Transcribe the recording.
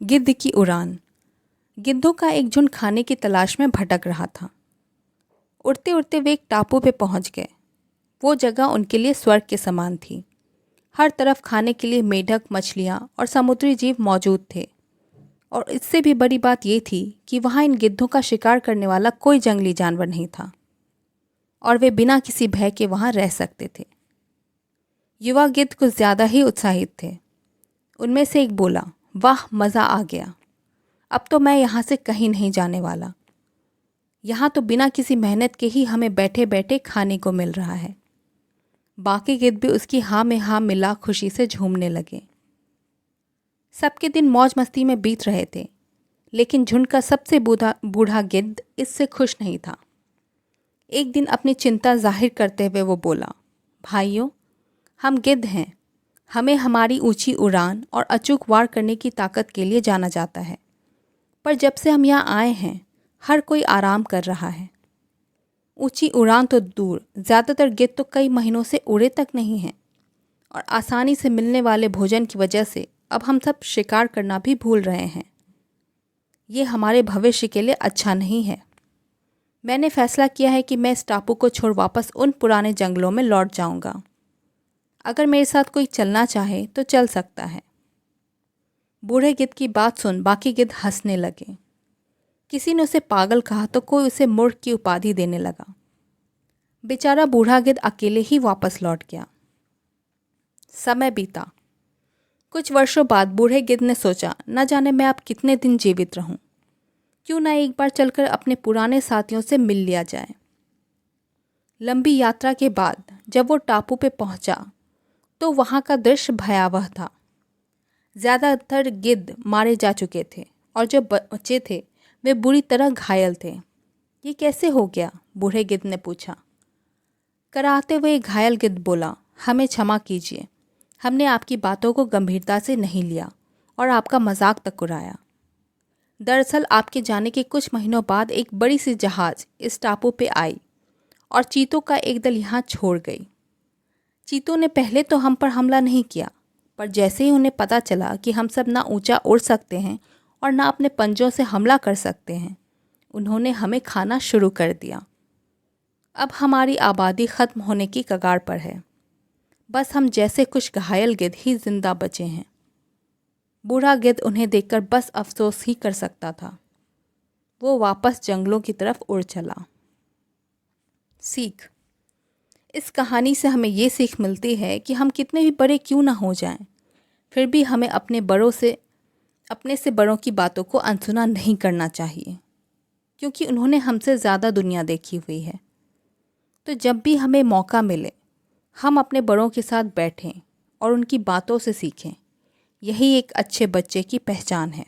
गिद्ध की उड़ान। गिद्धों का एक झुंड खाने की तलाश में भटक रहा था। उड़ते उड़ते वे एक टापू पे पहुंच गए। वो जगह उनके लिए स्वर्ग के समान थी। हर तरफ खाने के लिए मेढक, मछलियाँ और समुद्री जीव मौजूद थे। और इससे भी बड़ी बात ये थी कि वहाँ इन गिद्धों का शिकार करने वाला कोई जंगली जानवर नहीं था और वे बिना किसी भय के वहाँ रह सकते थे। युवा गिद्ध कुछ ज़्यादा ही उत्साहित थे। उनमें से एक बोला, वाह, मज़ा आ गया। अब तो मैं यहाँ से कहीं नहीं जाने वाला। यहाँ तो बिना किसी मेहनत के ही हमें बैठे बैठे खाने को मिल रहा है। बाकी गिद्ध भी उसकी हाँ में हाँ मिला खुशी से झूमने लगे। सबके दिन मौज मस्ती में बीत रहे थे, लेकिन झुंड का सबसे बूढ़ा गिद्ध इससे खुश नहीं था। एक दिन अपनी चिंता जाहिर करते हुए वो बोला, भाइयों, हम गिद्ध हैं। हमें हमारी ऊंची उड़ान और अचूक वार करने की ताकत के लिए जाना जाता है, पर जब से हम यहाँ आए हैं हर कोई आराम कर रहा है। ऊंची उड़ान तो दूर, ज़्यादातर गिद्ध तो कई महीनों से उड़े तक नहीं हैं और आसानी से मिलने वाले भोजन की वजह से अब हम सब शिकार करना भी भूल रहे हैं। ये हमारे भविष्य के लिए अच्छा नहीं है। मैंने फैसला किया है कि मैं इस टापू को छोड़ वापस उन पुराने जंगलों में लौट जाऊंगा। अगर मेरे साथ कोई चलना चाहे तो चल सकता है। बूढ़े गिद्ध की बात सुन बाकी गिद्ध हंसने लगे। किसी ने उसे पागल कहा तो कोई उसे मूर्ख की उपाधि देने लगा। बेचारा बूढ़ा गिद्ध अकेले ही वापस लौट गया। समय बीता। कुछ वर्षों बाद बूढ़े गिद्ध ने सोचा, न जाने मैं अब कितने दिन जीवित रहूं। क्यों ना एक बार चलकर अपने पुराने साथियों से मिल लिया जाए। लंबी यात्रा के बाद जब वो टापू पे पहुंचा तो वहाँ का दृश्य भयावह था। ज़्यादातर गिद्ध मारे जा चुके थे और जो बचे थे वे बुरी तरह घायल थे। ये कैसे हो गया? बूढ़े गिद्ध ने पूछा। कराहते हुए घायल गिद्ध बोला, हमें क्षमा कीजिए, हमने आपकी बातों को गंभीरता से नहीं लिया और आपका मजाक तक उड़ाया। दरअसल आपके जाने के कुछ महीनों बाद एक बड़ी सी जहाज़ इस टापू पे आई और चीतों का एक दल यहाँ छोड़ गई। चीतों ने पहले तो हम पर हमला नहीं किया, पर जैसे ही उन्हें पता चला कि हम सब ना ऊंचा उड़ सकते हैं और ना अपने पंजों से हमला कर सकते हैं, उन्होंने हमें खाना शुरू कर दिया। अब हमारी आबादी ख़त्म होने की कगार पर है। बस हम जैसे कुछ घायल गिद्ध ही जिंदा बचे हैं। बूढ़ा गिद्ध उन्हें देखकर बस अफसोस ही कर सकता था। वो वापस जंगलों की तरफ उड़ चला। सीख। इस कहानी से हमें ये सीख मिलती है कि हम कितने भी बड़े क्यों ना हो जाएं, फिर भी हमें अपने से बड़ों की बातों को अनसुना नहीं करना चाहिए, क्योंकि उन्होंने हमसे ज़्यादा दुनिया देखी हुई है। तो जब भी हमें मौका मिले हम अपने बड़ों के साथ बैठें और उनकी बातों से सीखें। यही एक अच्छे बच्चे की पहचान है।